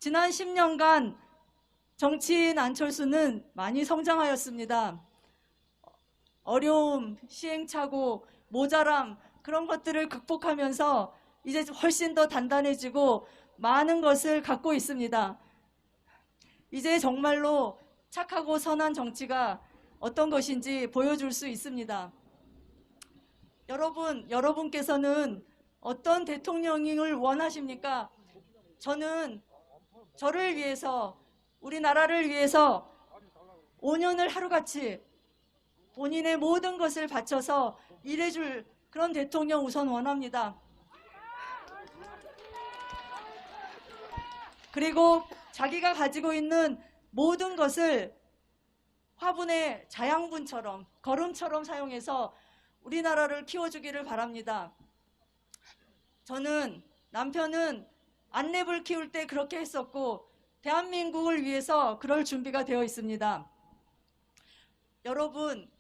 지난 10년간 정치인 안철수는 많이 성장하였습니다. 어려움, 시행착오, 모자람 그런 것들을 극복하면서 이제 훨씬 더 단단해지고 많은 것을 갖고 있습니다. 이제 정말로 착하고 선한 정치가 어떤 것인지 보여줄 수 있습니다. 여러분께서는 어떤 대통령을 원하십니까? 저는 저를 위해서, 우리나라를 위해서 5년을 하루같이 본인의 모든 것을 바쳐서 일해줄 그런 대통령 우선 원합니다. 그리고 자기가 가지고 있는 모든 것을 화분의 자양분처럼, 거름처럼 사용해서 우리나라를 키워주기를 바랍니다. 남편은 안랩을 키울 때 그렇게 했었고 대한민국을 위해서 그럴 준비가 되어 있습니다. 여러분,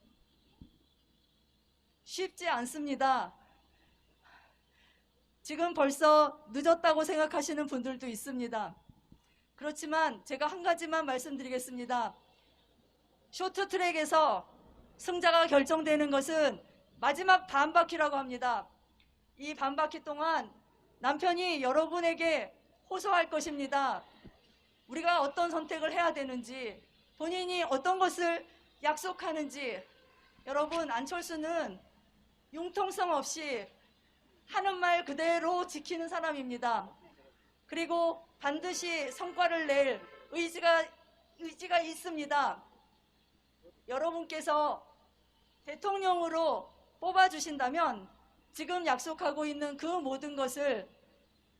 쉽지 않습니다. 지금 벌써 늦었다고 생각하시는 분들도 있습니다. 그렇지만 제가 한 가지만 말씀드리겠습니다. 쇼트트랙에서 승자가 결정되는 것은 마지막 반바퀴라고 합니다. 이 반바퀴 동안 남편이 여러분에게 호소할 것입니다. 우리가 어떤 선택을 해야 되는지, 본인이 어떤 것을 약속하는지. 여러분, 안철수는 융통성 없이 하는 말 그대로 지키는 사람입니다. 그리고 반드시 성과를 낼 의지가 있습니다. 여러분께서 대통령으로 뽑아주신다면 지금 약속하고 있는 그 모든 것을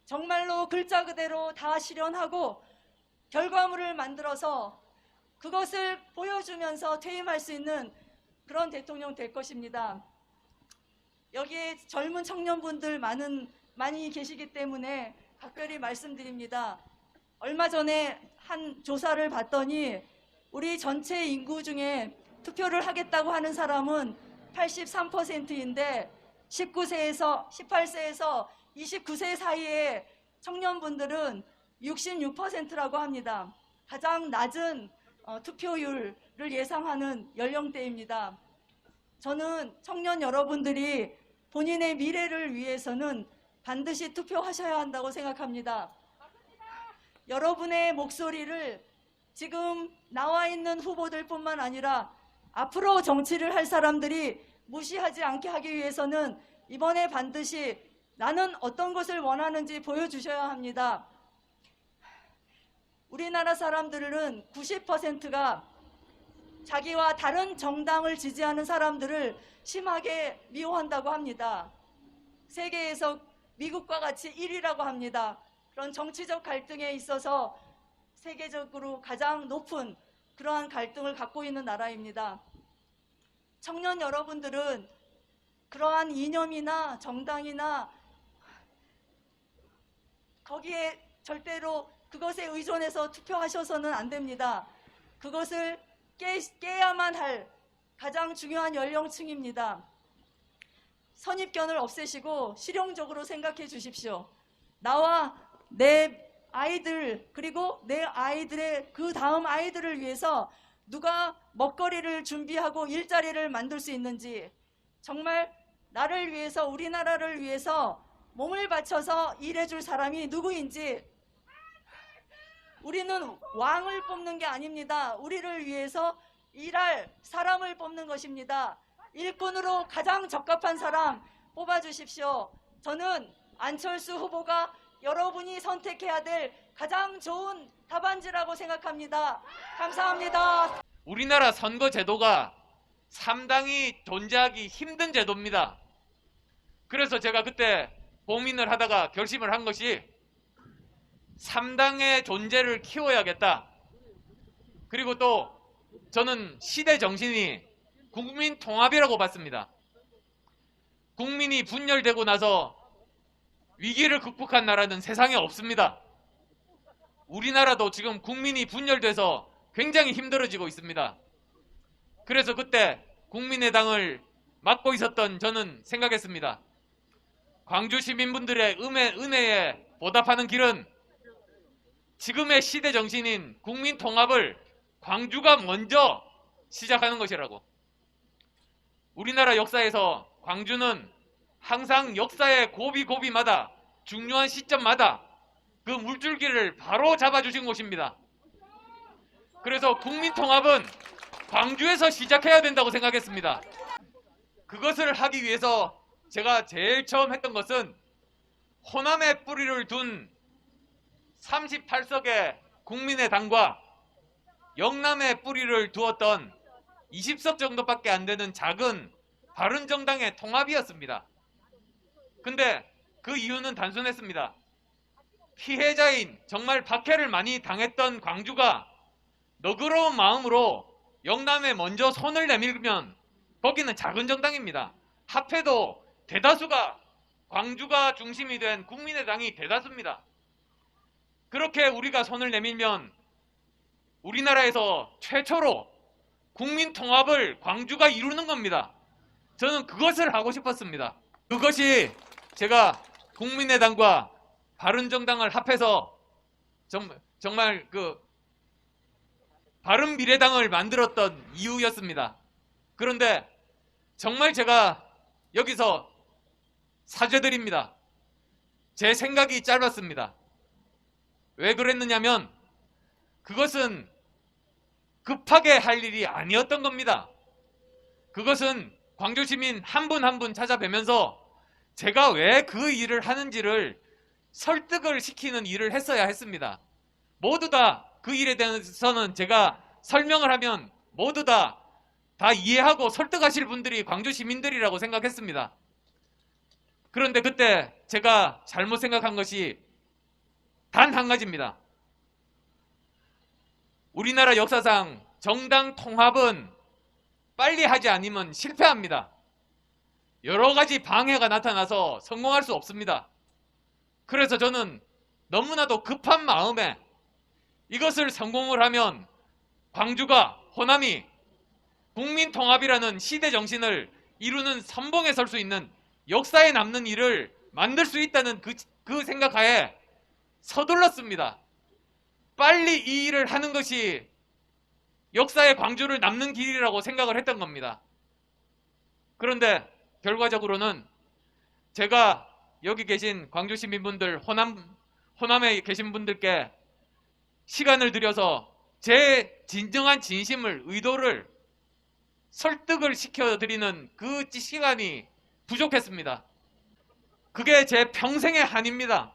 정말로 글자 그대로 다 실현하고 결과물을 만들어서 그것을 보여주면서 퇴임할 수 있는 그런 대통령 될 것입니다. 여기에 젊은 청년분들 많이 계시기 때문에 각별히 말씀드립니다. 얼마 전에 한 조사를 봤더니 우리 전체 인구 중에 투표를 하겠다고 하는 사람은 83%인데 18세에서 29세 사이의 청년분들은 66%라고 합니다. 가장 낮은 투표율을 예상하는 연령대입니다. 저는 청년 여러분들이 본인의 미래를 위해서는 반드시 투표하셔야 한다고 생각합니다. 여러분의 목소리를 지금 나와 있는 후보들뿐만 아니라 앞으로 정치를 할 사람들이 무시하지 않게 하기 위해서는 이번에 반드시 나는 어떤 것을 원하는지 보여주셔야 합니다. 우리나라 사람들은 90%가 자기와 다른 정당을 지지하는 사람들을 심하게 미워한다고 합니다. 세계에서 미국과 같이 1위라고 합니다. 그런 정치적 갈등에 있어서 세계적으로 가장 높은 그러한 갈등을 갖고 있는 나라입니다. 청년 여러분들은 그러한 이념이나 정당이나 거기에 절대로 그것에 의존해서 투표하셔서는 안 됩니다. 그것을 깨야만 할 가장 중요한 연령층입니다. 선입견을 없애시고 실용적으로 생각해 주십시오. 나와 내 아이들 그리고 내 아이들의 그 다음 아이들을 위해서 누가 먹거리를 준비하고 일자리를 만들 수 있는지, 정말 나를 위해서 우리나라를 위해서 몸을 바쳐서 일해줄 사람이 누구인지. 우리는 왕을 뽑는 게 아닙니다. 우리를 위해서 일할 사람을 뽑는 것입니다. 일꾼으로 가장 적합한 사람 뽑아주십시오. 저는 안철수 후보가 여러분이 선택해야 될 가장 좋은 답안지라고 생각합니다. 감사합니다. 우리나라 선거 제도가 상당히 존재하기 힘든 제도입니다. 그래서 제가 그때 고민을 하다가 결심을 한 것이 3당의 존재를 키워야겠다. 그리고 또 저는 시대 정신이 국민 통합이라고 봤습니다. 국민이 분열되고 나서 위기를 극복한 나라는 세상에 없습니다. 우리나라도 지금 국민이 분열돼서 굉장히 힘들어지고 있습니다. 그래서 그때 국민의당을 맡고 있었던 저는 생각했습니다. 광주 시민분들의 은혜에 보답하는 길은 지금의 시대 정신인 국민 통합을 광주가 먼저 시작하는 것이라고. 우리나라 역사에서 광주는 항상 역사의 고비고비마다 중요한 시점마다 그 물줄기를 바로 잡아주신 곳입니다. 그래서 국민 통합은 광주에서 시작해야 된다고 생각했습니다. 그것을 하기 위해서 제가 제일 처음 했던 것은 호남에 뿌리를 둔 38석의 국민의당과 영남에 뿌리를 두었던 20석 정도밖에 안 되는 작은 바른정당의 통합이었습니다. 근데 그 이유는 단순했습니다. 피해자인 정말 박해를 많이 당했던 광주가 너그러운 마음으로 영남에 먼저 손을 내밀면 거기는 작은 정당입니다. 합해도 대다수가 광주가 중심이 된 국민의당이 대다수입니다. 그렇게 우리가 손을 내밀면 우리나라에서 최초로 국민 통합을 광주가 이루는 겁니다. 저는 그것을 하고 싶었습니다. 그것이 제가 국민의당과 바른정당을 합해서 정말 그 바른미래당을 만들었던 이유였습니다. 그런데 정말 제가 여기서 사죄드립니다. 제 생각이 짧았습니다. 왜 그랬느냐면 그것은 급하게 할 일이 아니었던 겁니다. 그것은 광주 시민 한 분 한 분 찾아뵈면서 제가 왜 그 일을 하는지를 설득을 시키는 일을 했어야 했습니다. 모두 다 그 일에 대해서는 제가 설명을 하면 모두 다 이해하고 설득하실 분들이 광주 시민들이라고 생각했습니다. 그런데 그때 제가 잘못 생각한 것이 단 한 가지입니다. 우리나라 역사상 정당 통합은 빨리 하지 않으면 실패합니다. 여러 가지 방해가 나타나서 성공할 수 없습니다. 그래서 저는 너무나도 급한 마음에 이것을 성공을 하면 광주가, 호남이 국민통합이라는 시대 정신을 이루는 선봉에 설 수 있는 역사에 남는 일을 만들 수 있다는 그 생각하에 서둘렀습니다. 빨리 이 일을 하는 것이 역사의 광주를 남는 길이라고 생각을 했던 겁니다. 그런데 결과적으로는 제가 여기 계신 광주 시민분들, 호남에 계신 분들께 시간을 들여서 제 진정한 진심을, 의도를 설득을 시켜드리는 그 시간이 부족했습니다. 그게 제 평생의 한입니다.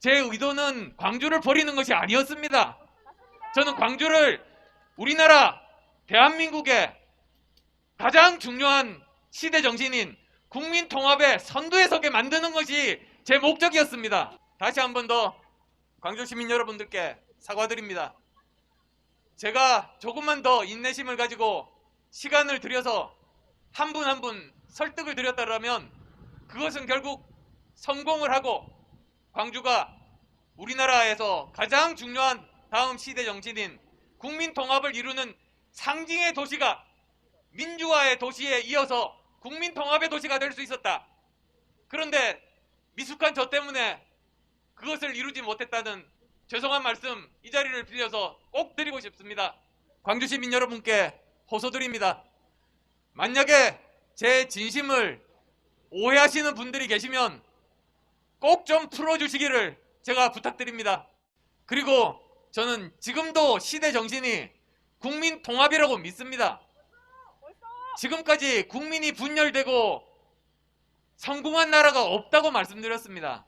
제 의도는 광주를 버리는 것이 아니었습니다. 저는 광주를 우리나라 대한민국의 가장 중요한 시대 정신인 국민 통합의 선두에 서게 만드는 것이 제 목적이었습니다. 다시 한 번 더 광주 시민 여러분들께 사과드립니다. 제가 조금만 더 인내심을 가지고 시간을 들여서 한 분 한 분 설득을 드렸다면 그것은 결국 성공을 하고 광주가 우리나라에서 가장 중요한 다음 시대 정신인 국민 통합을 이루는 상징의 도시가 민주화의 도시에 이어서 국민 통합의 도시가 될 수 있었다. 그런데 미숙한 저 때문에 그것을 이루지 못했다는 죄송한 말씀 이 자리를 빌려서 꼭 드리고 싶습니다. 광주 시민 여러분께 호소드립니다. 만약에 제 진심을 오해하시는 분들이 계시면 꼭 좀 풀어주시기를 제가 부탁드립니다. 그리고 저는 지금도 시대 정신이 국민 통합이라고 믿습니다. 지금까지 국민이 분열되고 성공한 나라가 없다고 말씀드렸습니다.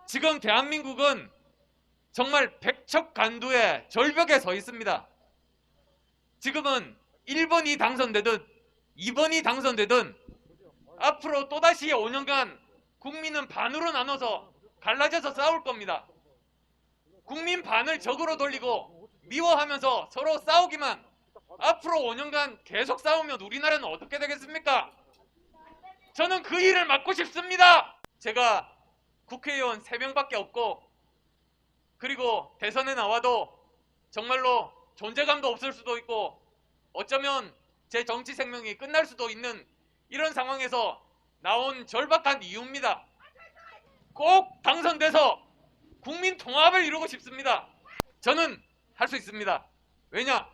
지금 대한민국은 정말 백척간두의 절벽에 서 있습니다. 지금은 1번이 당선되든 2번이 당선되든 앞으로 또다시 5년간 국민은 반으로 나눠서 갈라져서 싸울 겁니다. 국민 반을 적으로 돌리고 미워하면서 서로 싸우기만 앞으로 5년간 계속 싸우면 우리나라는 어떻게 되겠습니까? 저는 그 일을 막고 싶습니다. 제가 국회의원 3명밖에 없고 그리고 대선에 나와도 정말로 존재감도 없을 수도 있고 어쩌면 제 정치 생명이 끝날 수도 있는 이런 상황에서 나온 절박한 이유입니다. 꼭 당선돼서 국민 통합을 이루고 싶습니다. 저는 할 수 있습니다. 왜냐?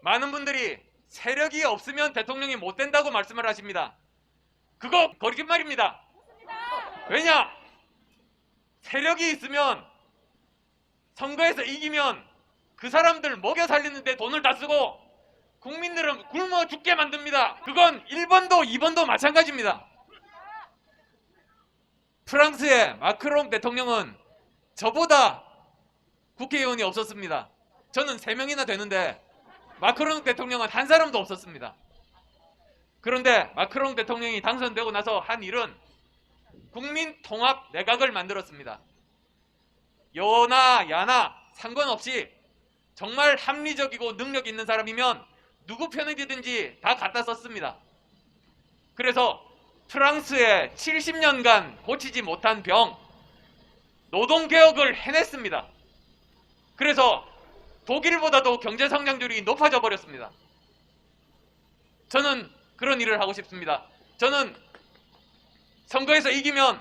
많은 분들이 세력이 없으면 대통령이 못 된다고 말씀을 하십니다. 그거 거짓말입니다. 왜냐? 세력이 있으면 선거에서 이기면 그 사람들 먹여 살리는데 돈을 다 쓰고 국민들은 굶어 죽게 만듭니다. 그건 1번도 2번도 마찬가지입니다. 프랑스의 마크롱 대통령은 저보다 국회의원이 없었습니다. 저는 3명이나 되는데 마크롱 대통령은 한 사람도 없었습니다. 그런데 마크롱 대통령이 당선되고 나서 한 일은 국민통합 내각을 만들었습니다. 여나 야나 상관없이 정말 합리적이고 능력 있는 사람이면 누구 편이든지 다 갖다 썼습니다. 그래서 프랑스의 70년간 고치지 못한 병, 노동개혁을 해냈습니다. 그래서 독일보다도 경제성장률이 높아져 버렸습니다. 저는 그런 일을 하고 싶습니다. 저는 선거에서 이기면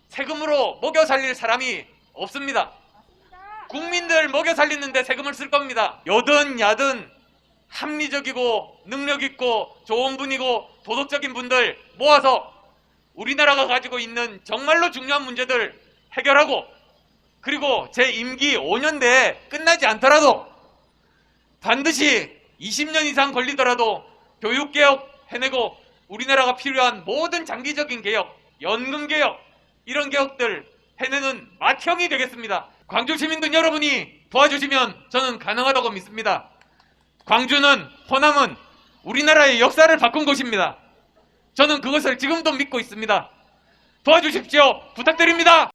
세금으로 먹여 살릴 사람이 없습니다. 국민들 먹여 살리는데 세금을 쓸 겁니다. 여든 야든 합리적이고 능력있고 좋은 분이고 도덕적인 분들 모아서 우리나라가 가지고 있는 정말로 중요한 문제들 해결하고, 그리고 제 임기 5년 내에 끝나지 않더라도 반드시 20년 이상 걸리더라도 교육개혁 해내고 우리나라가 필요한 모든 장기적인 개혁, 연금개혁 이런 개혁들 해내는 맏형이 되겠습니다. 광주 시민들 여러분이 도와주시면 저는 가능하다고 믿습니다. 광주는, 호남은 우리나라의 역사를 바꾼 곳입니다. 저는 그것을 지금도 믿고 있습니다. 도와주십시오. 부탁드립니다.